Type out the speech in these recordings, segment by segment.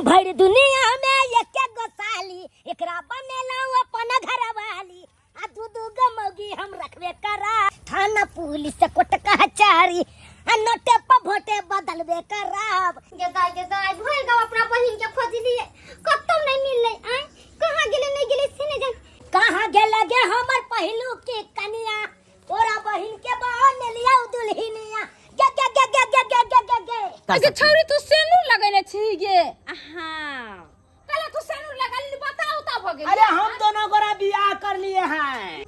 भर दुनिया में एक गो साली एकरा बनेला अपन घर वाली आ दू गो मौगी हम रखबे करा थाना पुलिस कोर्ट कचहरी आ नोटे पर भोटे बदलबे कराब गेदाय भइल गो अपना बहिन के खोज लिए कतौ नहीं मिलले आ कहां गेले नहीं गेले से ने जान कहां गेले गे हमर पहलू के कनिया तोरा बहिन के बहन लिया दुल्हनिया गे गे गे गे गे गे गे गे गे अगे छौरी तू सेनुर लगैले छी गे हां कला तू सेनुर लगल बताओ ता भ गेल अरे हम दोनों गोरा बियाह कर लिए हैं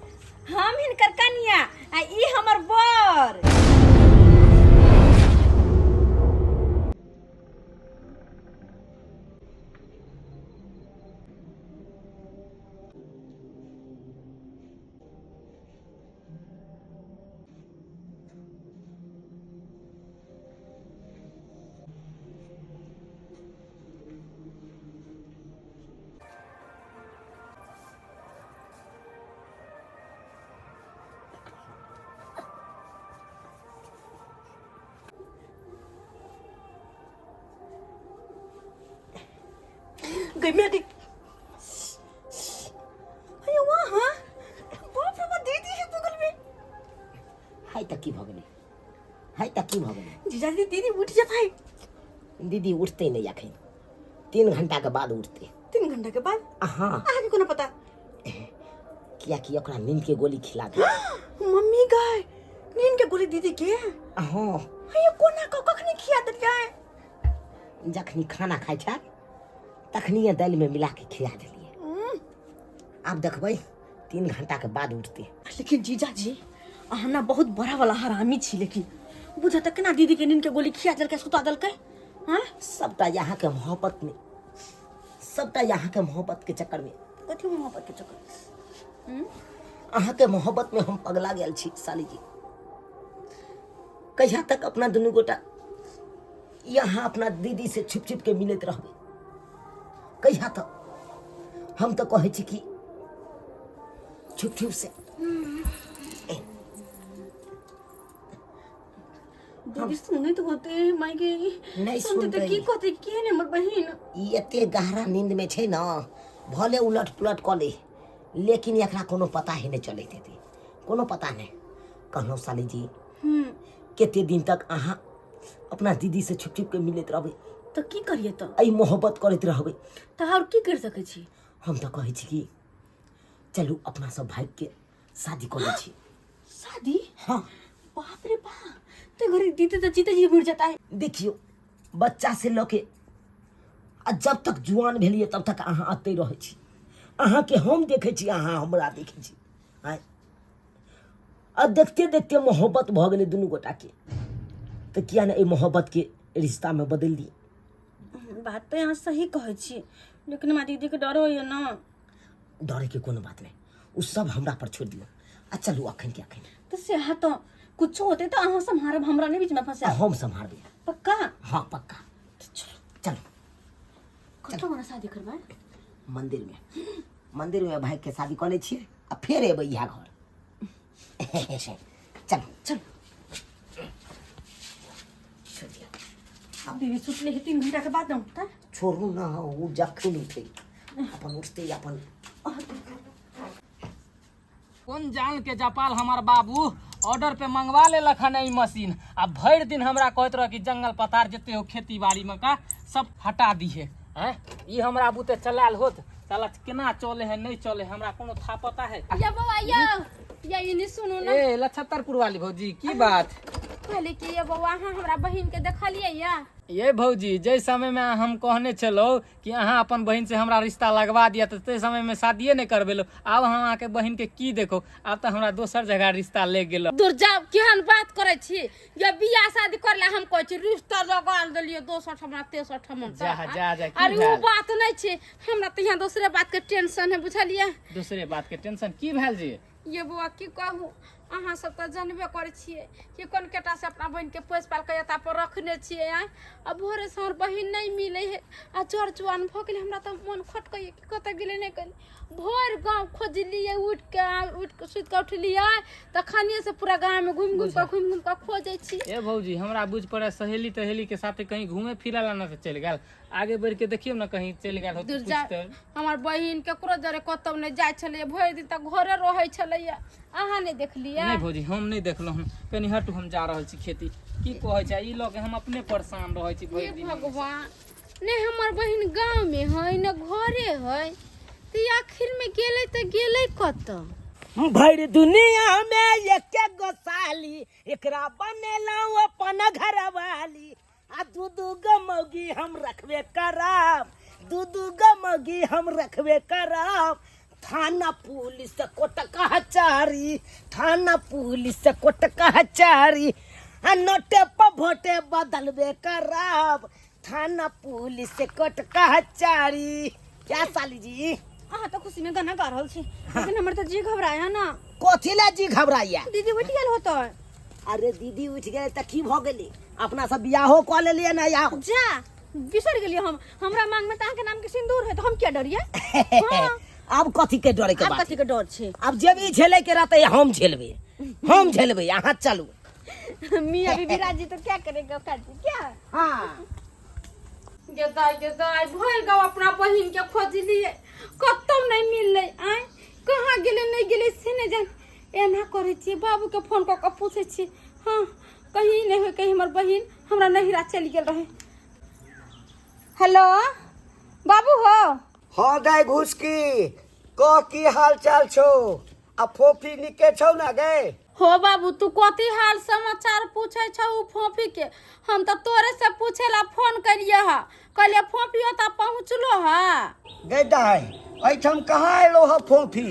हम हिनकर कनिया आ ई हमर बर गई मेरी अरे वाह हां बाप रे दीदी है बगल में हाय तक की भगने जीजा दीदी उठ जाता है दीदी उठते नहीं आखिर 3 घंटा के बाद उठते 3 घंटा के बाद हाँ आगे को ना पता किया कि ओकरा नींद के गोली खिला दे मम्मी गाय नींद के गोली दीदी के हाँ ये कोना को कखनी खिया दे जाए जखनी खाना खाई छा तखनी दाल में मिला के खिला दिलिए आप देखबै 3 घंटा के बाद उठते लेकिन जीजा जी अहना बहुत बड़ा वाला हरामी छी लेकिन बुझा तक ना दीदी के नींद के गोली खिया दल के सुता दल के हां सबटा यहाँ के मोहब्बत में सबटा यहाँ के मोहब्बत के चक्कर में कथी मोहब्बत के चक्कर अहाँ के मोहब्बत में हम पगला गेल छी साली जी कहिया तक अपना दुनू गोटा यहाँ अपना दीदी से छुप छुप के मिलत रहबे कहिया तक हम तो कहे छी कि छुप छुप से दीदी सुने तो होते माई के नहीं सुनते तो की कहते की ने हमर बहिन ई एते गहरा नींद में छै ना भले उलट पुलट क ले लेकिन एकरा कोनो पता ही नहीं चलैत हेतै कोनो पता नहीं कहलो साली जी केते दिन तक अहाँ अपना दीदी से छुप छुप के मिलत रहबै तो की करिए तो आई मोहब्बत करत रहबै तो और की कर सके छी हम तो कहै छी कि चलू अपना सब भाई के शादी कर लै छी शादी हाँ बाप रे बाप तो घरे दीदी तो जीते जी मर जाता है देखियो बच्चा से लके आ जब तक जुआन भेलिए तब तक अहाँ आते रहे छी अहाँ के हम देखे छी अहाँ हमरा देखे छी आय आ देखते देखते मोहब्बत भ गेलै दुनू गोटा के तो किया ने ए मोहब्बत के रिश्ता में बदल दी बात तो यहाँ सही कहे छी लेकिन हमारी दीदी के डर होइए ना डरे के कोनो बात नहीं उ सब हमरा पर छोड़ दियो आ चलू अखन के अखन तो से हाँ तो कुछ होते तो अहाँ संभारब हमरा नहीं बीच में फंसे हम संभालबे पक्का हाँ पक्का चलो कतो वाला शादी करबा मंदिर में भाई के शादी कर ले छिए आ फिर एबै यहाँ घर चलो चल अब दीदी सुतले के 3 घंटा के बाद ना उठता छोड़ू ना वो जखन उठे अपन उठते अपन कौन जान के जपाल हमार बाबू ऑर्डर पे मंगवा ले लखन ई मशीन आ भर दिन हमरा कहत रह कि जंगल पतार जते हो खेती बाड़ी में का सब हटा दिए हैं ई हमरा बुते चलाल होत साला केना चले है नहीं चले हमरा कोनो था पता है या बाबा या ये नहीं सुनो ना ए लछत्तरपुर वाली भौजी की बात कहले कि ये बाबा हमरा बहिन के देखलिए या ये भौजी जै समय में हम कहने चलो कि अहाँ अपन बहन से हमरा रिश्ता लगवा दिया तो ते समय में शादिये नहीं करबेलो अब हम आके बहन के की देखो अब तो हमरा दोसर जगह रिश्ता ले गेलो दूर जाओ केहन बात करे छी ये बियाह शादी करला हम कहै छी रिश्ता लगाल देलिए 200 हमरा 63 हम जा अरे वो बात नहीं छे हमरा तो यहाँ दूसरे बात के टेंशन है बुझलिए दूसरे बात के टेंशन की भेल जी ये बुआ की कहूँ अहाँ सब तो जानबे करे छिए कि कोन केटा से अपना बहन के पोस पाल के एता पर रखने छिए अब भोरे से हमर बहन नहीं मिले है आ चोर चुआन भ गेल हमरा तो मन खटकइए कि कत गेले नहीं कल भोर गांव खोजलिए उठ के सुत के उठलिए त खानिए से पूरा गांव में घूम घूम के खोजै छी ए भौजी हमरा बुझ पड़े सहेली तहेली के साथे कहीं घूमे फिरे ला ना चल गेल आगे बढ़ के देखियो ना कहीं चल गेल हो दूर जा हमार बहिन केकरो जरे कतौ नहीं जाय छले भरि दिन तक घरे रहै छले अहाँ नहीं देखलिए नहीं भौजी हम नहीं देखलहुँ हूँ कनी हटू हम जा रहल छी खेती की कहै छै ई लोग हम अपने परेशान रहै छी भरि दिन भगवान नहीं हमार बहिन गांव में है न घरे है तो आखिर में गेले तो गेले कत भर दुनिया में एक गो साली एकरा बनेलहुँ अपन घर वाली आ दू गो मौगी हम रखबे करब दू गो मौगी हम रखबे करब थाना पुलिस कोट कचहरी थाना पुलिस कोट कचहरी आ नोटे पर भोटे बदलबे करब थाना पुलिस कोट कचहरी क्या साली जी अहाँ तो खुशी में गाना गा रहल छी लेकिन हमर तो जी घबराया ना कथी ला जी घबराइया दीदी उठ गेल होतो अरे दीदी उठ गए त की भ गेली अपना सब बियाहो क लेलिए ना या जा बिसर गेलिए हम हमरा मांग में ताके नाम के सिंदूर है तो हम क्या डरिए हां अब कथी के डरे के अब बात कथी के डर छे अब जब ई झेले के रहते हम झेलबे यहाँ चलू मियां बीबी राजी तो क्या करेगा काजी क्या हां गेदाई भइल गाँव अपना बहिन के खोज लिए कतौ नहीं मिलले आय कहाँ गेले नहीं गेले से नहीं जान एना करे छी बाबू के फोन क के पूछे छी हां कहीं नहीं होय कहीं हमर बहिन हमरा नहिरा चल गेल रहे हेलो बाबू हो हाँ दाई घुसकी कह की हाल चाल छो आ फोफी निके छौ ना गे हो बाबू तू कथी हाल समाचार पूछे छ उ फोफी के हम तो तोरे से पूछेला फोन करिए हा कहले फोफी होता पहुँचलो हा गे दाई एठम कहाँ एलो ह फोफी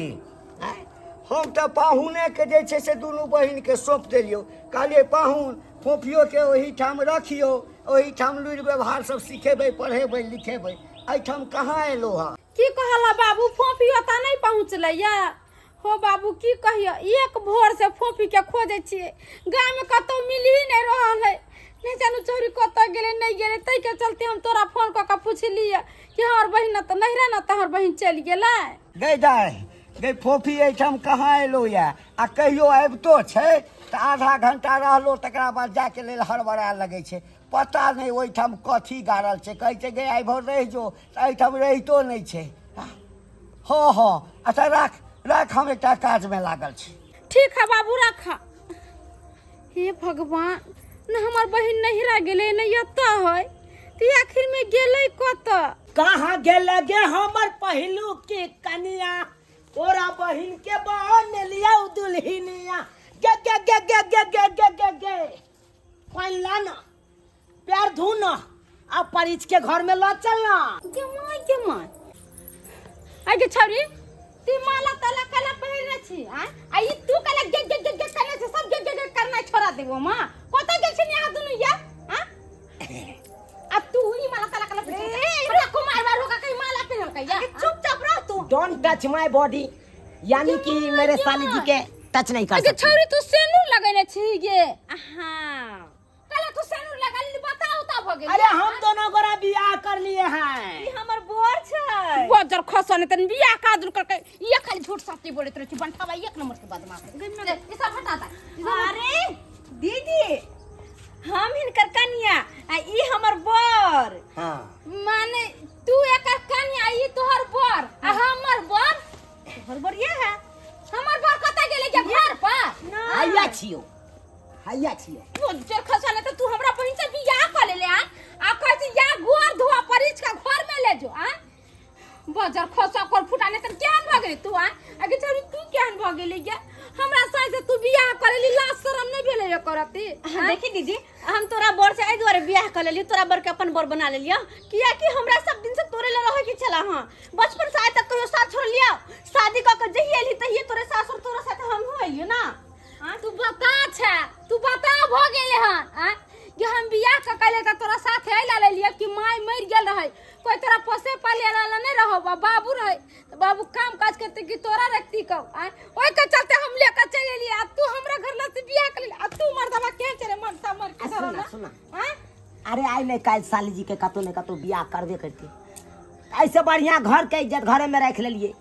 आँय? हम तो पाहुने के जे छे से दुनू बहिन के सौंप देलियो कहलिए पाहुन फोफियो के ओही ठाम रखियो ओही ठाम लुरि व्यवहार सब सिखेबै पढ़ेबै लिखेबै एठम कहाँ एलो ह की कहला बाबू फोफी होता नहीं पहुँचले या हो बाबू की कहियो एक भोर से फोफी के खोजे छिए गांव में कतौ मिल ही नहीं रहल है नहीं जानू चोरी कतौ गेले नहीं गेले तै के चलते हम तोरा फोन क के पूछलिए कि हमर बहिन त नहिरा न तहर बहिन चल गेलै गे दाई गे फोफी एठम कहाँ एलो या आ कहियो आबितो छै त आधा घंटा रहलो तकरा बाद जाके लेल हड़बड़ा लगे छै पता नहीं ओहिठाम कथी गाड़ल छै कहै छै गे आइ भर रहि जो एहिठाम रहितो नहीं छै हाँ हाँ अच्छा राख राख हम एकटा काज में लागल छी ठीक है बाबू रखा हे भगवान न हमर बहिन नहिरा गेले नहीं अत्ता है ती आखिर में गेलै कत कहाँ गेले गे हमर पहिलू के कनिया तोरा बहिन के बहन लिया दुल्हनिया गे गे गे गे गे गे गे गे गे पानी लाना पैर धोना अब परिच के घर में ला चलना के माय आगे छौरी ती माला ताला कला पहिरने छी आई तू कला गे गे गे गे करने से सब गे गे गे करना छोड़ा देबो मां कत गेल छी यहाँ दुनु या हां अब तू ही माला ताला कला पहिर अरे कुमार बार होगा कहीं माला पहिर के या चुपचाप रह तू डोंट टच माय बॉडी यानी कि मेरे साली जी के टच नहीं कर आगे सकते छौरी तू सेनुर लगैने छी गे हां कला तू सेनुर लगल बताओ ता भ गेल अरे हम दोनों गोरा बियाह कर लिए हैं हमर बोर छै बजर खसने तन बियाह का दूर करके ये खाली झूठ सच्ची बोलत रहती बनठावा एक नंबर के बदमाश ये सब हटाता अरे दीदी हम हिनकर कन्या आ ई हमर बर हाँ माने तू एकर कन्या ई तोहर बर आ हमर बर तोहर बर ये है हमर बर कत गेले के घर पर हैया छियो बजर खसने त तू हमरा बहिन से बियाह कर ले आ कहै छी या गोर धोआ परिच का घर में ले जो आ बजर खसा कर फुटाने तन केहन भ गेली तू आगे चल तू केहन भ गेली या हमरा साथ से तू बियाह करेली लाज शरम नहीं भेले रे करती देखी दीदी हम तोरा बर से एहि दुआरे बियाह कर लेलियो तोरा बर के अपन बर बना लेलियो किया कि हमरा सब दिन से तोरे ले रहे के चला हां बचपन से आज तक कहियो साथ छोड़ लिया शादी क के जही एली तही तोरे सासुर तोरा साथ हम हो एलियो ना तू बता भ गेले हन कि हम बियाह क कइले त तोरा साथ आइला ले लिया कि माय मर गेल रहे कोई तोरा पोसे पाले वाला नहीं रहो बाबू रहे तो बाबू काम काज करते कि तोरा रखती को ओए के चलते हम लेकर चले लिए अब तू हमरा घर ला से बियाह कर ले अब तू मर्दवा के चले मरता मर के सुना सुना हां अरे आई ले काल साली जी के कतो ने कतो बियाह करबे करती ऐसे बढ़िया घर के इज्जत घरे में रख लेलिए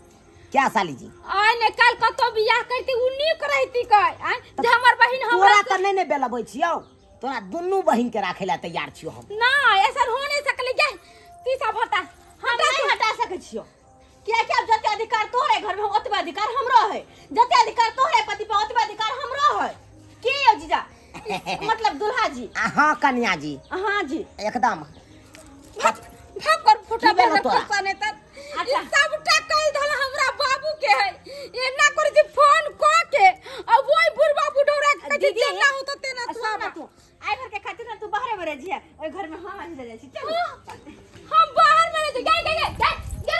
क्या साली जी आय ने काल कतो बियाह करती उ नीक रहती कह जे हमर बहिन तोरा हमरा त नहीं बेलबै छियो तोरा दुनू बहिन के राखे ला तैयार छियो हम ना ऐसा हो नहीं सकले जे ती सब हटा हम नहीं हटा सके छियो किया कि अब जते अधिकार तोरे घर में ओतबे अधिकार हमरो है जते अधिकार तोरे पति पे ओतबे अधिकार हमरो है की हो जीजा मतलब दुल्हा जी हाँ कन्या जी हां जी एकदम भाकर फुटा की बेला पे तोरा? फसाने त अच्छा। सब टकल धल हमरा बाबू के है ये ना कर जी फोन क के अब वही बुढ़वा बुढ़ौरा के दीदी, जेना हो तो तेना सुन ना तू तू आई घर के खातिर ना तू बाहर में रह जिया ओई घर में हम आज ले जाई छी चल हम बाहर में रह गए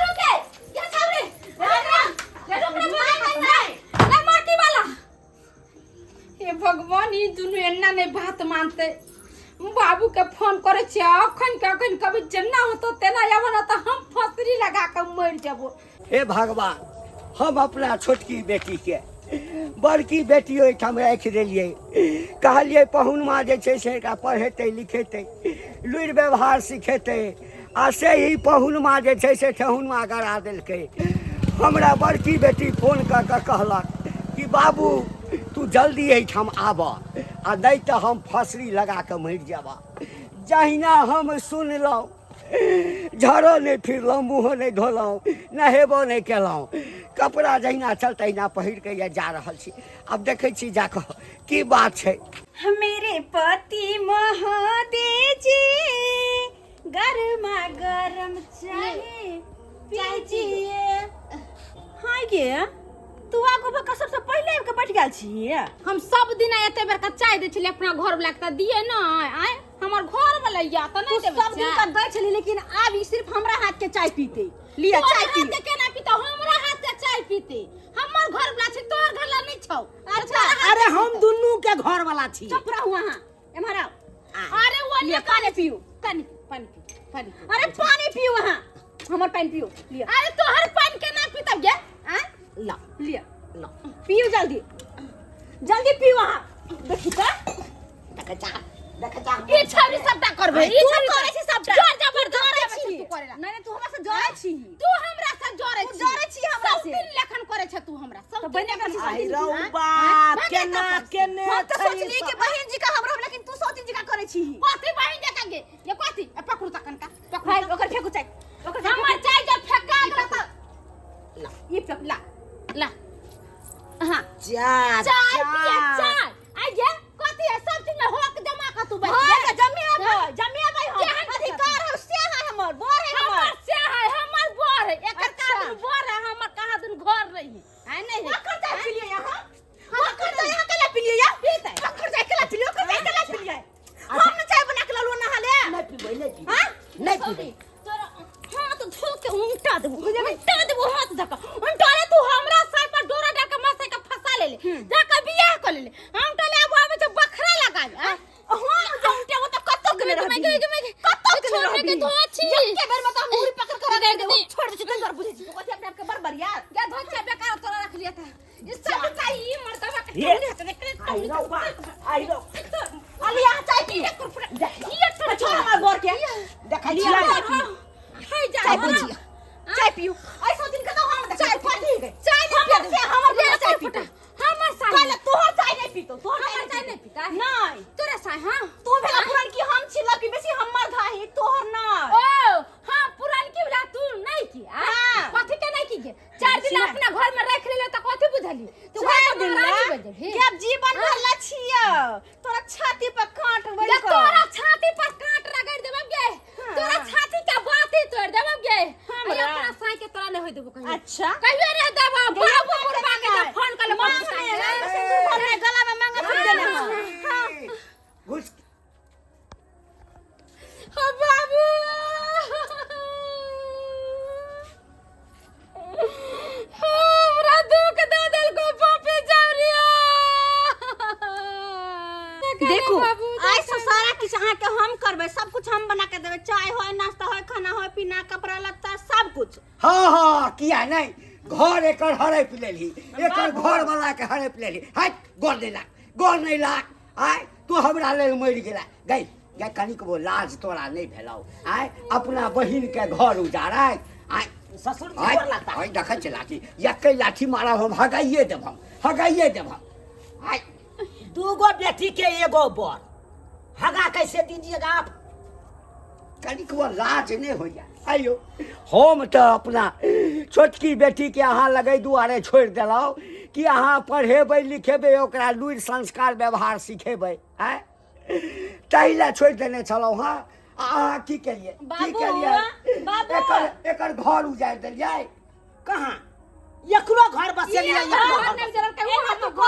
रुके क्या सामने रुक रे ना माटी वाला हे भगवान ई दुनु एन्ना नहीं बात मानते बाबू के फोन करे छी अखन कभी जन्ना हो तो तेना आवन त हम फसरी लगा के मर जाबो हे भगवान हम अपना छोटकी बेटी के बड़की बेटी ओहिठाम राखि देलियै कहलियै पहुनमा जे छै से एकरा पढ़ेतै लिखेतै लुरि व्यवहार सिखेतै आ से ही पहुनमा जे छै से ठहुनमा गड़ा देलकै हमरा बड़की बेटी फोन कऽ कऽ कहलक कि बाबू तू जल्दी एहिठाम आबऽ आ नहि तऽ हम फसरी लगा कऽ मरि जाबऽ जहिना हम सुनलहुँ झड़ो नहीं फिरलहुँ मुँहो नहीं धोलहुँ नहेबो नहीं केलहुँ कपड़ा जहिना चल तहिना पहिर के ये जा रहल छी अब देखै छी जाकऽ की बात छै मेरे पति महोदय जी गरमा गरम चाय पीजिए हाय गे तू आगो भका सबसे पहले के बैठ गेल छी हम सब दिन एते बेर का चाय दे छले अपना घर वाला के दिए न आय हमर घर वाला या त नहीं देबे सब दिन का दै छली लेकिन अब ई सिर्फ हमरा हाथ के चाय पीते लिया चाय पी के केना पीता हमरा हाथ के चाय पीते हमर घर वाला छै तोर घर वाला नहीं छौ अच्छा अरे हम दुनू के घर वाला छी चुप रहू वहां एमहरा अरे वो लिया पानी पियो पानी अरे पानी पियो वहां हमर पानी पियो लिया अरे तोहर पानी केना पीता गे हैं ला लिया ला पियो जल्दी जल्दी पियो वहां देखी त देख जा ई छवि सबटा करबे ई छवि करे छी सबटा जोर जबरदस्त तू करेला नहीं तू हमरा से जरे छी तू हमरा से जोरे छी जरे छी हमरा से दिन लेखन करे छ तू हमरा सब तो बने का आई रौ बाप केना केने हम तो सोचली कि बहन जी का हमरा लेकिन तू सोची जी का करे छी कथी बहिन जका गे ये कथी ए पकड़ू तकन का भाई ओकर फेंकू चाय ओकर हमर चाय जब फेंका गेल त ला ये फेंक ला ला हां चाय चाय पिए चाय आ गे कथी है सब चीज में होक जमा का तू बैठ हां जमिया भाई हम अधिकार है से है हमर बोर है हमर से है हमर बोर है एकर कादन बोर है हमर कहा दिन घर रही है नहीं ओकर चाय पी लिया यहां ओकर चाय यहां केला पी लिया पीते ओकर चाय केला पी लिया ओकर चाय केला पी लिया हम ने चाय बना के लालो नहा ले नहीं पीबे नहीं पीबे हां नहीं पीबे तोरा हाथ धो के उल्टा देबो हाथ धका उल्टा ले तू हमरा सर पर डोरा डाल के मसे के फंसा ले जाके बियाह कर ले हम तो ले आबे तो बखरा लगा हां जमटे वो तो कत्तो के रह कत्तो के छोड़ के तो अच्छी के बेर में तो हम मुड़ी पकड़ कर दे दे छोड़ दे चिकन कर बुझी तू कथि अपने आप के बरबर यार क्या धोचे बेकार तोरा रख लिया था इस सब चाहिए मर्दवा के ये टोली आई रौ बा आई रौ अली यहां चाय पी ये तो छोड़ हमार बोर के देखै छियै हाय जा चाय बुझी चाय पियो ऐसा दिन के तो हम चाय पी गए चाय नहीं पिया हमर चाय पीता हमर साई पहले तोहर चाय नहीं पीतो तोहर हमर चाय नहीं पीता नहीं तोरा साई हां तू भेला पुरान की हम छिला की बेसी हमर धाही तोहर ना ओ हां पुरान की बोला तू नहीं की हाँ। कथि के नहीं की गे 4 दिन अपना घर में रख ले त कथि बुझली तू घर में रानी बजे भी जब जीवन भरला छिया तोरा छाती पर कांट या बड़ी तोरा छाती पर कांट रगड़ देबम गे तोरा छाती के बाती तोड़ देबम गे हमरा। अपना साई के तोरा नहीं होई देबो कहियो अच्छा कहियो रे देबो बाबू बुढ़वा के जब फोन कर ले मांग गला में मांग फूट देले हां घुस ओ बाबू हमरा दुख दे दिल को पापी जावरिया देखो ऐसा सारा किछ अहाँ के हम करबे सब कुछ हम बना के देबे चाय होय नाश्ता होय खाना होय पीना कपड़ा लत्ता सब कुछ हाँ हाँ किया नहीं घर एकर हड़प लेली एकर घर वाला के हड़प लेली हट गोर नहीं लाग आय तू हमरा लेल मरि गेला गई गई कनिक वो लाज तोरा नहीं भेलौ आय अपना बहिन के घर उजाड़ाय आय ससुर जी आय गोर लगता आय देखै छै लाठी एकै लाठी मारब हम हगाइए देब आय दूगो बेटी के एगो बर हगा कैसे दीजिएगा आप कनिक वो लाज नहीं होइया आइयो हम तो अपना छोटकी बेटी के अहाँ लगे दुआरे छोड़ दिलौ कि अहाँ पढ़ेबै लिखेबै ओकरा लुरि संस्कार व्यवहार सिखेबै आँय ताहि लए छोड़ि देने छलहुँ हाँ अहाँ की केलियै की बाबू, केलियै बाबू। एकर घर उजाड़ि देलियै कहाँ एकरो घर बसेलियै एकरो घर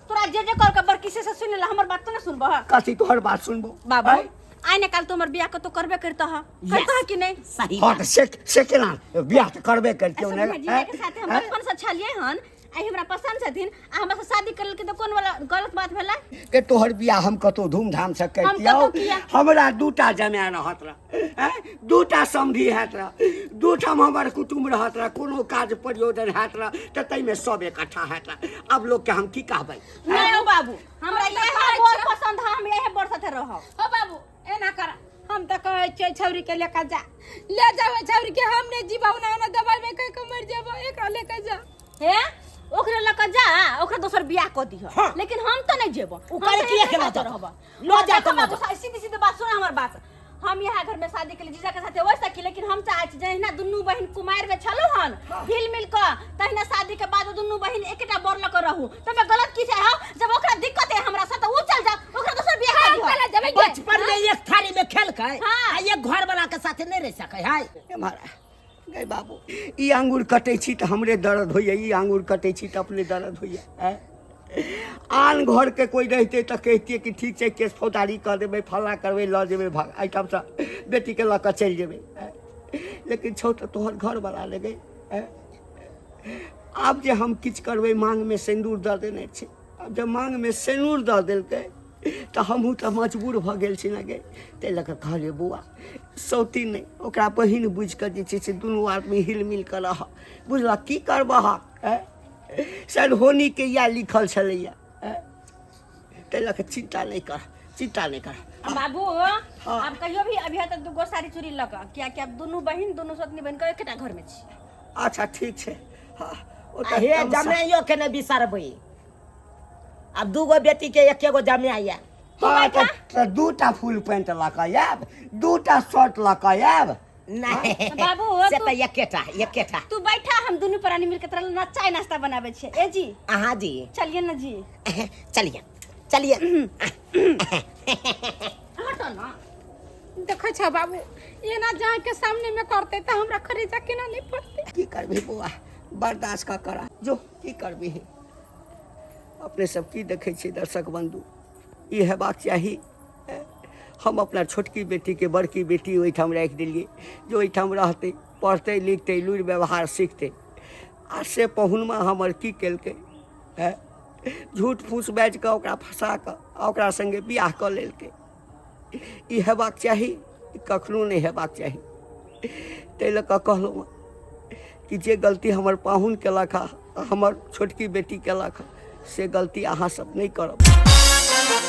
तोरा जे कर के बड़की से सुन ले हमर बात तो ना सुनबह कथी तोहर बात सुनबो बाबू आँय? आइ ने काल तोमर बियाह के तो करबे करता है करता है कि नहीं सही हाँ तो से केना बियाह तऽ करबे करतियौ ने जीजा के साथे हम बचपन से छलिए हन आई हमरा पसंद छथिन आ हमरा से शादी करल के तो कोन वाला गलत बात भेलै के तोहर बियाह हम कतौ धूमधाम से करतियौ कतौ किया? हमरा दूटा जमाय रहत रह दूटा समधी हैत रह दूठाम हमर कुटुम्ब रहत रह कोनो काज प्रयोजन हैत रह तऽ ताहिमे सब इकट्ठा हैत रह अब लोग के हम की कहबै नहीं हो बाबू हमरा यही बोल पसंद है हम यही बोल साथे रहब ओ बाबू एना कर हम तो कहे छियै छौरी के लेकर जा ले जाओ छौरी के हम नहीं जीवाऊ ना दवाई में कह के मर जाबो एकरा लेकर जा हे ओकरे लक जा ओकरा दोसर बियाह क दिह लेकिन हम तो नहीं जेबो ओकरे किए के ना जा रहब ना जा तो ना बाबू सीधी सीधी बात सुन हमर बात हम यहाँ घर में शादी के लिए जीजा के साथे हो सकी लेकिन हम चाहे छी जहिना दुनू बहिन कुमार में छलु हन हिल मिल के तहिना शादी के बाद दुनू बहिन एकटा बर लक रहू त मैं गलत की है जब ओकरा दिक्कत है हमरा साथ उ चल जा ओकरा दोसर बियाह कर दिह बचपन में एक थाली में खेलकै हाँ। आ एक घर वाला के साथे नहीं रह सकै है हमारा गए बाबू ई अंगूर कटै छी तऽ हमरे दर्द होइए ई अंगूर कटै छी तऽ अपने दर्द होइए आन घर के कोई रहते तऽ कहतियै कि ठीक छै केस फौदारी कऽ देबै फल्ला करबै लऽ जेबै भाग एहिठामसँ बेटीके लऽ कऽ चलि जेबै लेकिन छौ तऽ तोहर घरवला लगे आब जे हम किछु करबै माङ्गमे सिन्दूर दऽ देने छै आब जब माङ्गमे सिन्दूर दऽ देलकै तऽ हमहूँ तऽ मजबूर भऽ गेल छी ने गे ताहि लऽ कऽ कहलियै बौआ सौती नहि ओकरा बहिन बुझि कऽ जे छै से दुनू आदमी हिल मिल कऽ रह बुझलक की करबह शायद होनीके इएह लिखल छलैया ताहि लऽ कऽ चिन्ता नहि कर बाबू अब कहियो भी अभी तक दूगो साड़ी चूड़ी लक किया कि अब दुनू बहिन दुनू सतनी बहिन के एकटा घर में छी अच्छा ठीक छै हाँ हे जमाइयो के नहीं बिसरबै अब दूगो बेटी के एकेगो जमाइ है हाँ तऽ दूटा फुल पैंट लऽ कऽ आयब दूटा शर्ट लऽ कऽ आयब नहीं बाबू, से तू- तो एकेटा तू बैठा हम दुनू प्राणी मिलके तोरा ना चाय नाश्ता बनाबे छियै ए जी अहाँ जी चलिए ना जी चलिए हटो ना देखै छ बाबू एना जाए के सामने में करते तो हमरा खरीदा केना नहीं पड़ते की करबी बौआ बर्दाश्त कऽ करा जो की करबी अपने सब की देखै छियै दर्शक बंधु ई हेबाक चाही हम अपना छोटकी बेटीके बड़की बेटी ओहिठाम राखि देलियै जे ओहिठाम रहतै पढ़तै लिखतै लुरि व्यवहार सिखतै आ से पहुनमा हमर की केलकै झूठ फूस बाजि कऽ ओकरा फँसा कऽ आ ओकरा सङ्गे बियाह कऽ लेलकै ई हेबाक चाही ई कखनो नहि हेबाक चाही ताहि लऽ कऽ कहलहुँ कि जे गलती हमर पाहुन केलक हँ हमर छोटकी बेटी केलक हँ से गलती अहाँ सब नहीं करब।